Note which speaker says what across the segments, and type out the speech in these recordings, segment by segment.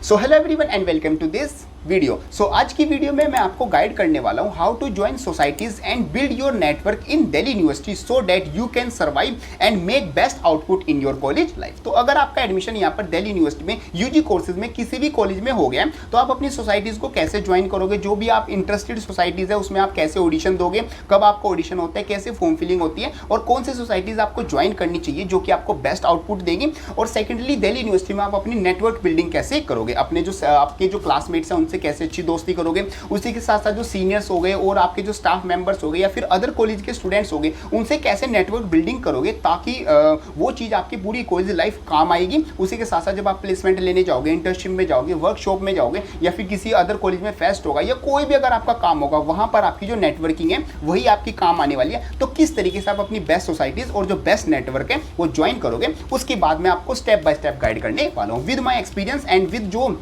Speaker 1: So hello everyone and welcome to this video. आज की video में मैं आपको गाइड करने वाला हूं how to join societies and build your network in Delhi university so that you can survive and make best output in your college life. तो अगर आपका एडमिशन यहाँ पर दिल्ली यूनिवर्सिटी में यूजी कोर्सेज में किसी भी कॉलेज में हो गया तो आप अपनी सोसाइटीज को कैसे ज्वाइन करोगे, जो भी आप इंटरेस्टेड सोसाइटीज है उसमें आप कैसे ऑडिशन दोगे, कब आपको ऑडिशन होता है, कैसे फॉर्म फिलिंग होती है और कौन से सोसाइटीज आपको ज्वाइन करनी चाहिए जो कि आपको बेस्ट आउटपुट देगी। और सेकेंडली दिल्ली यूनिवर्सिटी में आप अपनी नेटवर्क बिल्डिंग कैसे करोगे, अपने जो आपके जो क्लासमेट्स हैं उनसे कैसे अच्छी दोस्ती करोगे, उसी के साथ साथ जो सीनियर्स हो गए और आपके जो स्टाफ मेंबर्स हो गए या फिर अदर कॉलेज के स्टूडेंट्स हो गए उनसे कैसे नेटवर्क बिल्डिंग करोगे ताकि वो चीज़ आपकी पूरी कॉलेज लाइफ काम आएगी। उसी के साथ साथ जब आप प्लेसमेंट लेने जाओगे, इंटर्नशिप में जाओगे, वर्कशॉप में जाओगे या फिर किसी अदर कॉलेज में फेस्ट होगा या कोई भी अगर आपका काम होगा वहाँ पर आपकी जो नेटवर्किंग है वही आपकी काम आने वाली है। तो किस तरीके से आप अपनी बेस्ट सोसाइटीज़ और जो बेस्ट नेटवर्क है वो ज्वाइन करोगे, उसके बाद मैं आपको स्टेप बाय स्टेप गाइड करने वाला हूँ with my experience and with जो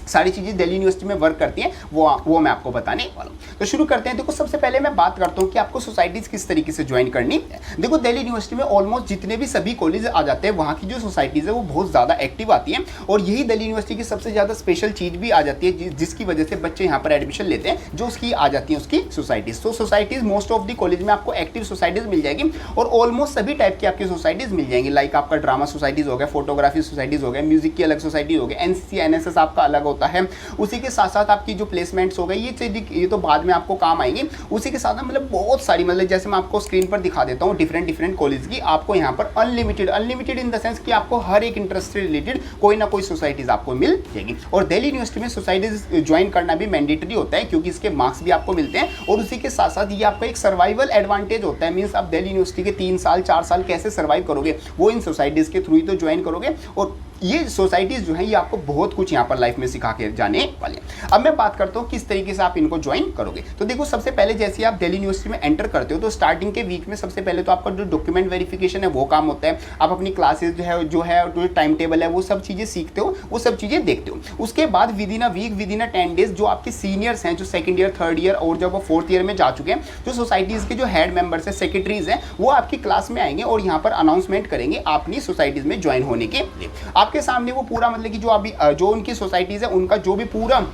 Speaker 1: सारी चीज़ें दिल्ली यूनिवर्सिटी में वर्क करती हैं वो मैं आपको बताने वाला हूँ। तो शुरू करते हैं। देखो सबसे पहले मैं बात करता हूँ कि आपको सोसाइटीज़ किस तरीके से ज्वाइन करनी है। देखो दिल्ली यूनिवर्सिटी में ऑलमोस्ट जितने भी सभी कॉलेज आ जाते हैं वहाँ की जो सोसाइटीज़ है वो बहुत ज़्यादा एक्टिव आती हैं और यही दिल्ली यूनिवर्सिटी की सबसे ज़्यादा स्पेशल चीज़ भी आ जाती है जिसकी वजह से बच्चे यहाँ पर एडमिशन लेते हैं, जो उसकी आ जाती है उसकी सोसाइटीज़। तो societies most of the college में आपको एक्टिव सोसाइटीज़ मिल जाएगी और ऑलमोस्ट सभी टाइप की आपकी सोसाइटीज़ मिल जाएंगी। लाइक आपका ड्रामा सोसाइटीज़ हो गया, फोटोग्राफी सोसाइटीज़ हो गया, म्यूजिक की अलग सोसाइटी हो गया, एनसीसी एनएसएस आपका अलग होता है। उसी के साथ साथ आपकी जो प्लेसमेंट्स हो गई ये तो बाद में आपको काम आएंगे। उसी के साथ मतलब बहुत सारी मतलब जैसे मैं आपको स्क्रीन पर दिखा देता हूँ डिफरेंट कॉलेज की, आपको यहाँ पर अनलिमिटेड इन द सेंस कि आपको हर एक इंटरेस्ट से रिलेटेड कोई ना कोई सोसाइटीज आपको मिल जाएगी। और दिल्ली यूनिवर्सिटी में सोसाइटीज ज्वाइन करना भी मैंडेटरी होता है क्योंकि इसके मार्क्स भी आपको मिलते हैं और उसी के साथ साथ ये आपका एक सर्वाइवल एडवांटेज होता है। मीन्स आप दिल्ली यूनिवर्सिटी के 3 साल 4 साल कैसे सर्वाइव करोगे वो इन सोसाइटीज़ के थ्रू ही तो ज्वाइन करोगे और ये सोसाइटीज़ जो है ये आपको बहुत कुछ यहाँ पर लाइफ में सिखा के जाने वाले हैं। अब मैं बात करता हूँ किस तरीके से आप इनको ज्वाइन करोगे। तो देखो सबसे पहले जैसे आप दिल्ली यूनिवर्सिटी में एंटर करते हो तो स्टार्टिंग के वीक में सबसे पहले तो आपका जो डॉक्यूमेंट वेरिफिकेशन है वो काम होता है। आप अपनी क्लासेज जो है टाइम टेबल है वो सब चीज़ें सीखते हो, वो सब चीज़ें देखते हो। उसके बाद within a week, within a 10 days जो आपके सीनियर्स हैं, जो सेकंड ईयर, थर्ड ईयर और जब वो 4th ईयर में जा चुके हैं, जो सोसाइटीज़ के जो हेड मेंबर्स हैं, सेक्रेटरीज हैं, वो आपकी क्लास में आएंगे और यहाँ पर अनाउंसमेंट करेंगे अपनी सोसाइटीज़ में ज्वाइन होने के लिए। आपके सामने वो पूरा मतलब कि जो उनकी सोसाइटीज़ है उनका जो भी पूरा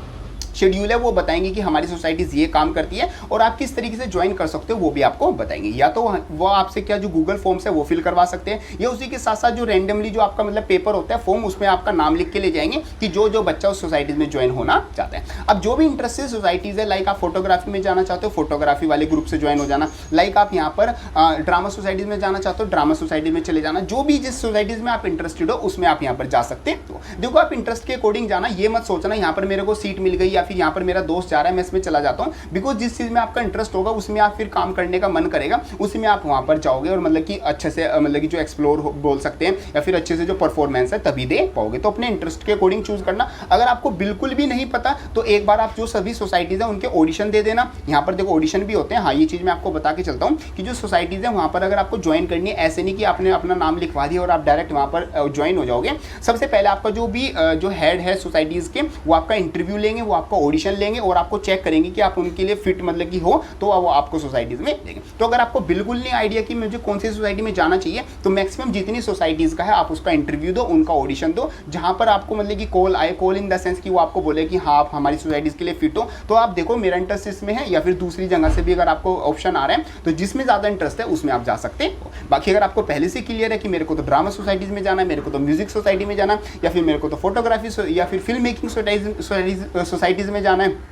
Speaker 1: शेड्यूल है वो बताएंगे कि हमारी सोसाइटीज़ ये काम करती है और आप किस तरीके से ज्वाइन कर सकते हो वो भी आपको बताएंगे। या तो वो आपसे क्या जो गूगल फॉर्म्स है वो फिल करवा सकते हैं या उसी के साथ साथ जो रैंडमली जो आपका मतलब पेपर होता है फॉर्म, उसमें आपका नाम लिख के ले जाएंगे कि जो बच्चा उस सोसाइटीज़ में ज्वाइन होना चाहता है। अब जो भी इंटरेस्टेड सोसाइटीज़ है, लाइक आप फोटोग्राफी में जाना चाहते हो फोटोग्राफी वाले ग्रुप से ज्वाइन हो जाना, लाइक आप यहाँ पर ड्रामा सोसाइटीज़ में जाना चाहते हो ड्रामा सोसाइटी में चले जाना, जो भी जिस सोसाइटीज़ में आप इंटरेस्टेड हो उसमें आप यहाँ पर जा सकते हो। देखो आप इंटरेस्ट के अकॉर्डिंग जाना, ये मत सोचना यहाँ पर मेरे को सीट मिल गई या फिर यहाँ पर मेरा दोस्त जा रहा है मैं इसमें चला जाता हूँ। बिकॉज जिस चीज़ में आपका इंटरेस्ट होगा उसमें आप फिर काम करने का मन करेगा, उसी में आप वहाँ पर जाओगे और मतलब कि अच्छे से मतलब कि जो एक्सप्लोर बोल सकते हैं या फिर अच्छे से जो परफॉर्मेंस है तभी दे पाओगे। तो अपने इंटरेस्ट के अकॉर्डिंग चूज करना। अगर आपको बिल्कुल भी नहीं पता तो एक बार आप जो सभी सोसाइटीज़ हैं उनके ऑडिशन दे देना। यहाँ पर देखो ऑडिशन भी होते हैं। हाँ, ये चीज़ मैं आपको बता के चलता हूँ कि जो सोसाइटीज़ है वहाँ पर अगर आपको ज्वाइन करनी है, ऐसे नहीं कि आपने अपना नाम लिखवा दिया और आप डायरेक्ट वहाँ पर ज्वाइन हो जाओगे। सबसे पहले आपका जो भी जो हेड है सोसाइटीज़ के वो आपका इंटरव्यू लेंगे, वो आपका ऑडिशन लेंगे और आपको चेक करेंगे कि आप उनके लिए फिट मतलब कि हो तो वो आपको सोसाइटीज़ में देंगे। तो अगर आपको बिल्कुल नहीं आइडिया कि मुझे कौन सी सोसाइटी में जाना चाहिए तो मैक्सिमम जितनी सोसाइटीज़ का है आप उसका इंटरव्यू दो, उनका ऑडिशन दो, जहाँ पर आपको मतलब कि कॉल आए, कॉल इन द सेंस कि वो आपको बोले कि हाँ आप हमारी सोसाइटीज़ के लिए फिट हो, तो आप देखो मेरा इंटरेस्ट इसमें है या फिर दूसरी जगह से भी अगर आपको ऑप्शन आ रहा है तो जिसमें ज़्यादा इंटरेस्ट है उसमें आप जा सकते हो। बाकी अगर आपको पहले से क्लियर है कि मेरे को तो ड्रामा सोसाइटीज़ में जाना है, मेरे को तो म्यूजिक सोसाइटी में जाना या फिर मेरे को तो फोटोग्राफी या फिर फिल्म मेकिंग सोसाइटीज़ में जाना है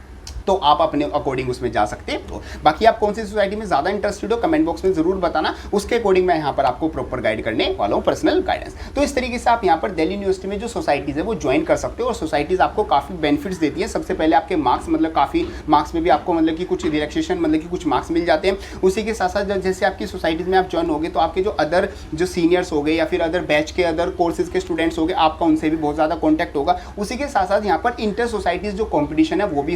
Speaker 1: तो आप अपने अकॉर्डिंग उसमें जा सकते हो। बाकी आप कौन सी सोसाइटी में ज़्यादा इंटरेस्टेड हो कमेंट बॉक्स में ज़रूर बताना, उसके अकॉर्डिंग मैं यहाँ पर आपको प्रॉपर गाइड करने वाला हूँ, पर्सनल गाइडेंस। तो इस तरीके से आप यहाँ पर दिल्ली यूनिवर्सिटी में जो सोसाइटीज़ है वो ज्वाइन कर सकते हो और सोसाइटीज़ आपको काफ़ी बेनिफिट्स देती है। सबसे पहले आपके मार्क्स मतलब काफ़ी मार्क्स में भी आपको मतलब कि कुछ रिलैक्सेशन मतलब कि कुछ मार्क्स मिल जाते हैं। उसी के साथ साथ जैसे आपकी सोसाइटीज़ में आप ज्वाइन होगे तो आपके जो अदर जो सीनियर्स हो गए या फिर अदर बैच के अदर कोर्सेज के स्टूडेंट्स हो गए आपका उनसे भी बहुत ज़्यादा कॉन्टैक्ट होगा। उसी के साथ साथ यहाँ पर इंटर सोसाइटीज़ जो कॉम्पिटिशन है वो भी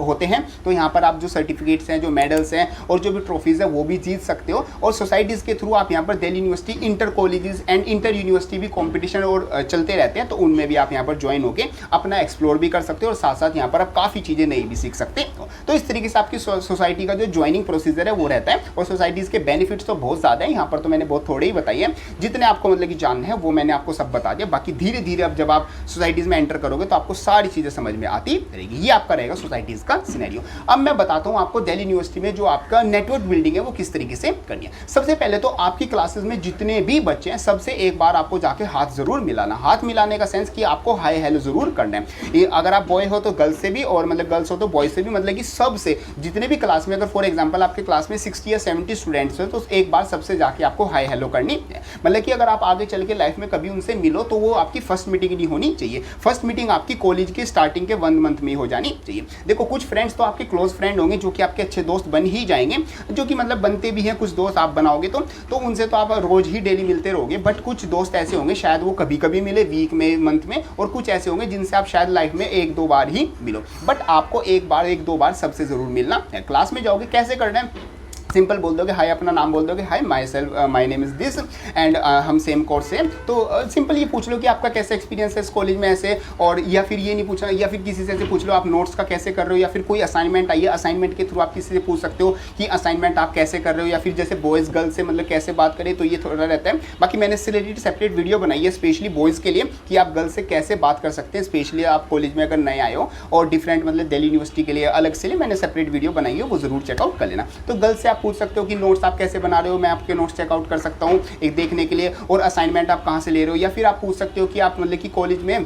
Speaker 1: होते हैं, तो यहाँ पर आप जो सर्टिफिकेट्स हैं, जो मेडल्स हैं और जो भी ट्रॉफीज़ है वो भी जीत सकते हो। और सोसाइटीज़ के थ्रू आप यहाँ पर Delhi university inter colleges and inter university भी कॉम्पिटिशन और चलते रहते हैं, तो उनमें भी आप यहाँ पर ज्वाइन होकर अपना एक्सप्लोर भी कर सकते हो और साथ साथ यहाँ पर आप काफ़ी चीज़ें नई भी सीख सकते हो। तो इस तरीके से आपकी सोसाइटी का जो ज्वाइनिंग प्रोसीजर है वो रहता है। और सोसाइटीज़ के बेनिफिट्स तो बहुत ज़्यादा है, यहाँ पर तो मैंने बहुत थोड़े ही बताई है, जितने आपको मतलब कि जानना है वो मैंने आपको सब बता दिया। बाकी धीरे धीरे अब जब आप सोसाइटीज़ में एंटर करोगे तो आपको सारी चीज़ें समझ में आती रहेगी। ये आपका रहेगा सोसाइटीज़ का सिनेरियो। अब मैं बताता हूँ आपको दिल्ली यूनिवर्सिटी में जो आपका नेटवर्क बिल्डिंग है वो किस तरीके से करनी है। सबसे पहले तो आपकी क्लासेस में जितने भी बच्चे हैं सबसे एक बार आपको जाके हाथ जरूर मिलाना। हाथ मिलाने का सेंस कि आपको हाय हेलो जरूर करना है। अगर आप बॉय हो तो गर्ल्स से भी, और मतलब गर्ल्स हो तो बॉयज से भी, मतलब कि सबसे जितने भी क्लास में, अगर फॉर एग्जांपल आपके क्लास में 60 या 70 स्टूडेंट्स हैं तो एक बार सबसे जाके आपको हाय हेलो करनी है। मतलब कि अगर आप आगे चल के लाइफ में कभी उनसे मिलो तो वो आपकी फर्स्ट मीटिंग नहीं होनी चाहिए। फर्स्ट मीटिंग आपकी कॉलेज के स्टार्टिंग के 1 मंथ में हो जानी चाहिए। देखो कुछ फ्रेंड्स तो आपके क्लोज फ्रेंड होंगे जो कि आपके अच्छे दोस्त बन ही जाएंगे, जो कि मतलब बनते भी हैं। कुछ दोस्त आप बनाओगे तो उनसे तो आप रोज ही डेली मिलते रहोगे। बट कुछ दोस्त ऐसे होंगे शायद वो कभी कभी मिले, वीक में, मंथ में, और कुछ ऐसे होंगे जिनसे आप शायद लाइफ में 1-2 बार ही मिलो। बट आपको 1-2 बार सबसे जरूर मिलना है। क्लास में जाओगे, कैसे करना है? सिंपल बोल दोगे हाय, अपना नाम बोल दोगे, hi my name is this and हम सेम कोर्स से। तो सिंपल ये पूछ लो कि आपका कैसा एक्सपीरियंस है इस कॉलेज में ऐसे, और या फिर ये नहीं पूछना, या फिर किसी से ऐसे पूछ लो आप नोट्स का कैसे कर रहे हो, या फिर कोई असाइनमेंट आई है, असाइनमेंट के थ्रू आप किसी से पूछ सकते हो कि असाइनमेंट आप कैसे कर रहे हो, या फिर जैसे बॉयज़ गर्ल्स से मतलब कैसे बात करें, तो ये थोड़ा रहता है। बाकी मैंने इससे रिलेटेड सेपरेट वीडियो बनाई है स्पेशली बॉयज़ के लिए कि आप गर्ल्स से कैसे बात कर सकते हैं, स्पेशली आप कॉलेज में अगर नए आए हो, और डिफरेंट मतलब दिल्ली यूनिवर्सिटी के लिए अलग से मैंने सेपरेट वीडियो बनाई है, वो जरूर चेकआउट कर लेना। तो गर्ल्स से आप पूछ सकते हो कि नोट्स आप कैसे बना रहे हो, मैं आपके नोट्स चेकआउट कर सकता हूँ एक देखने के लिए, और असाइनमेंट आप कहाँ से ले रहे हो, या फिर आप पूछ सकते हो कि आप मतलब कि कॉलेज में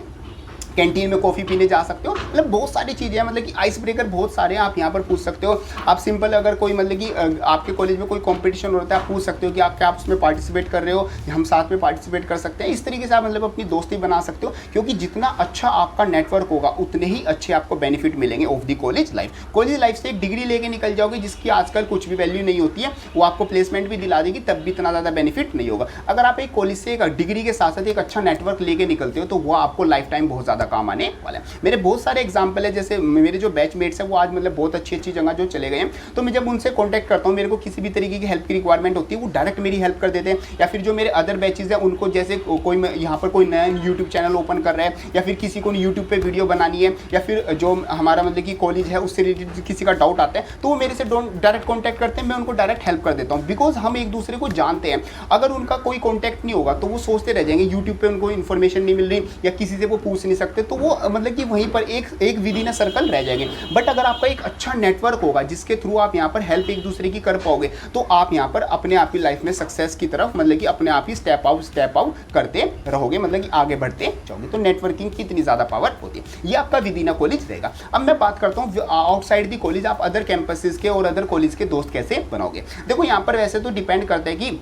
Speaker 1: कैंटीन में कॉफ़ी पीने जा सकते हो। मतलब बहुत सारी चीज़ें हैं, मतलब कि आइस ब्रेकर बहुत सारे हैं, आप यहाँ पर पूछ सकते हो। आप सिंपल अगर कोई मतलब कि आपके कॉलेज में कोई कंपटीशन होता है, आप पूछ सकते हो कि आप उसमें पार्टिसिपेट कर रहे हो, हम साथ में पार्टिसिपेट कर सकते हैं। इस तरीके से आप मतलब अपनी दोस्ती बना सकते हो, क्योंकि जितना अच्छा आपका नेटवर्क होगा उतने ही अच्छे आपको बेनिफिट मिलेंगे of the college life. College life से एक डिग्री लेके निकल जाओगे जिसकी आजकल कुछ भी वैल्यू नहीं होती है, वो आपको प्लेसमेंट भी दिला देगी, तब भी इतना ज़्यादा बेनिफिट नहीं होगा। अगर आप एक कॉलेज से एक डिग्री के साथ साथ एक अच्छा नेटवर्क लेके निकलते हो तो वो आपको लाइफ टाइम बहुत ज़्यादा काम आने वाला है। मेरे बहुत सारे एग्जाम्पल है, जैसे मेरे जो बैचमेट्स हैं वो आज मतलब बहुत अच्छी अच्छी जगह जो चले गए हैं, तो मैं जब उनसे कॉन्टैक्ट करता हूँ, मेरे को किसी भी तरीके की हेल्प की रिक्वायरमेंट होती है, वो डायरेक्ट मेरी हेल्प कर देते हैं। या फिर जो मेरे अदर बैचेज हैं उनको, जैसे कोई यहाँ पर कोई नया यूट्यूब चैनल ओपन कर रहा है, या फिर किसी को यूट्यूब पर वीडियो बनानी है, या फिर जो हमारा मतलब कि कॉलेज है उससे रिलेटेड किसी का डाउट आता है, तो वो मेरे से डायरेक्ट कॉन्टैक्ट करते हैं, मैं उनको डायरेक्ट हेल्प कर देता हूँ, बिकॉज हम एक दूसरे को जानते हैं। अगर उनका कोई कॉन्टैक्ट नहीं होगा तो वो सोचते रह जाएंगे, यूट्यूब पर उनको इन्फॉर्मेशन नहीं मिल रही या किसी से वो पूछ नहीं सकते, तो वो मतलब कि वहीं पर एक विद इन अ सर्कल रह जाएंगे। बट अगर आपका एक अच्छा नेटवर्क होगा जिसके थ्रू आप यहाँ पर हेल्प एक दूसरे की कर पाओगे, तो आप यहाँ पर अपने आप की लाइफ में सक्सेस की तरफ मतलब कि अपने आप ही स्टेप आउट करते रहोगे, मतलब कि आगे बढ़ते जाओगे। तो नेटवर्किंग की इतनी ज़्यादा पावर होती है। ये आपका विद इन अ कॉलेज रहेगा। अब मैं बात करता हूँ आउटसाइड दी कॉलेज, आप अदर कैंपसेस के और अदर कॉलेज के दोस्त कैसे बनाओगे। देखो यहाँ पर वैसे तो डिपेंड करता है कि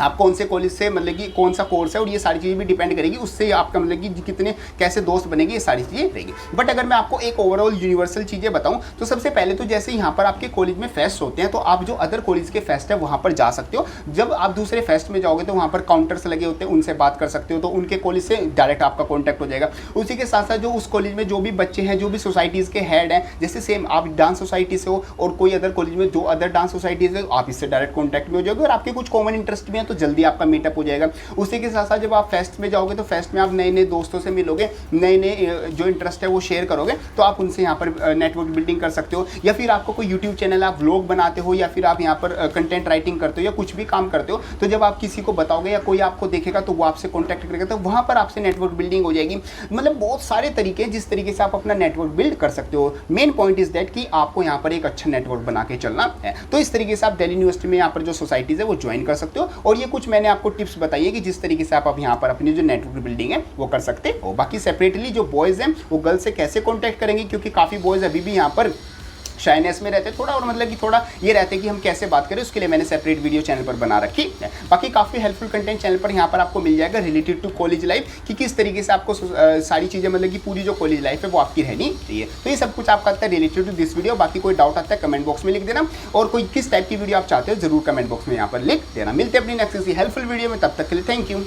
Speaker 1: आप कौन से कॉलेज से मतलब कि कौन सा कोर्स है, और ये सारी चीज़ें भी डिपेंड करेगी, उससे आपका मतलब कि कितने कैसे दोस्त बनेंगे, ये सारी चीज़ें रहेगी। बट अगर मैं आपको एक ओवरऑल यूनिवर्सल चीज़ें बताऊं तो सबसे पहले तो जैसे यहाँ पर आपके कॉलेज में फेस्ट होते हैं, तो आप जो अदर कॉलेज के फेस्ट है वहाँ पर जा सकते हो। जब आप दूसरे फेस्ट में जाओगे तो वहाँ पर काउंटर्स लगे होते हैं, उनसे बात कर सकते हो, तो उनके कॉलेज से डायरेक्ट आपका कॉन्टैक्ट हो जाएगा। उसी के साथ साथ जो उस कॉलेज में जो भी बच्चे हैं, जो भी सोसाइटीज़ के हेड हैं, जैसे सेम आप डांस सोसाइटी से हो और कोई अदर कॉलेज में जो अदर डांस सोसाइटीज़ है, आप इससे डायरेक्ट कॉन्टैक्ट में हो जाओगे, और आपके कुछ कॉमन इंटरेस्ट भी हैं तो जल्दी आपका मीटअप हो जाएगा। उसी के साथ साथ जब आप फेस्ट में जाओगे तो फेस्ट में आप नए नए दोस्तों से मिलोगे, नए नए जो इंटरेस्ट है वो शेयर करोगे, तो आप उनसे यहाँ पर नेटवर्क बिल्डिंग कर सकते हो। या फिर आपको कोई यूट्यूब चैनल, आप व्लॉग बनाते हो, या फिर आप यहाँ पर कंटेंट राइटिंग करते हो, या कुछ भी काम करते हो, तो जब आप किसी को बताओगे या कोई आपको देखेगा तो वो आपसे कॉन्टैक्ट करेगा, तो वहाँ पर आपसे नेटवर्क बिल्डिंग हो जाएगी। मतलब बहुत सारे तरीके हैं जिस तरीके से आप अपना नेटवर्क बिल्ड कर सकते हो। मेन पॉइंट इज दैट कि आपको यहाँ पर एक अच्छा नेटवर्क बना के चलना है। तो इस तरीके से आप दिल्ली यूनिवर्सिटी में यहाँ पर जो सोसाइटीज़ है वो ज्वाइन कर सकते हो। और ये कुछ मैंने आपको टिप्स बताई है कि जिस तरीके से आप यहाँ पर अपनी जो नेटवर्क बिल्डिंग है वो कर सकते हो। बाकी सेपरेटली जो बॉयज़ हैं वो गर्ल्स से कैसे कॉन्टैक्ट करेंगे, क्योंकि काफ़ी बॉयज़ अभी भी यहाँ पर शाइनेस में रहते थोड़ा, और मतलब कि थोड़ा ये रहते कि हम कैसे बात करें, उसके लिए मैंने सेपरेट वीडियो चैनल पर बना रखी है। बाकी काफ़ी हेल्पफुल कंटेंट चैनल पर यहाँ पर आपको मिल जाएगा रिलेटेड टू कॉलेज लाइफ, कि किस तरीके से आपको सारी चीज़ें मतलब कि पूरी जो कॉलेज लाइफ है वो आपकी रहनी चाहिए। तो ये सब कुछ आपका आता है रिलेटेड टू दिस वीडियो। बाकी कोई डाउट आता है कमेंट बॉक्स में लिख देना, और कोई किस टाइप की वीडियो आप चाहते हो जरूर कमेंट बॉक्स में यहाँ पर लिख देना। मिलते हैं अपनी नेक्स्ट हेल्पफुल वीडियो में, तब तक के लिए थैंक यू।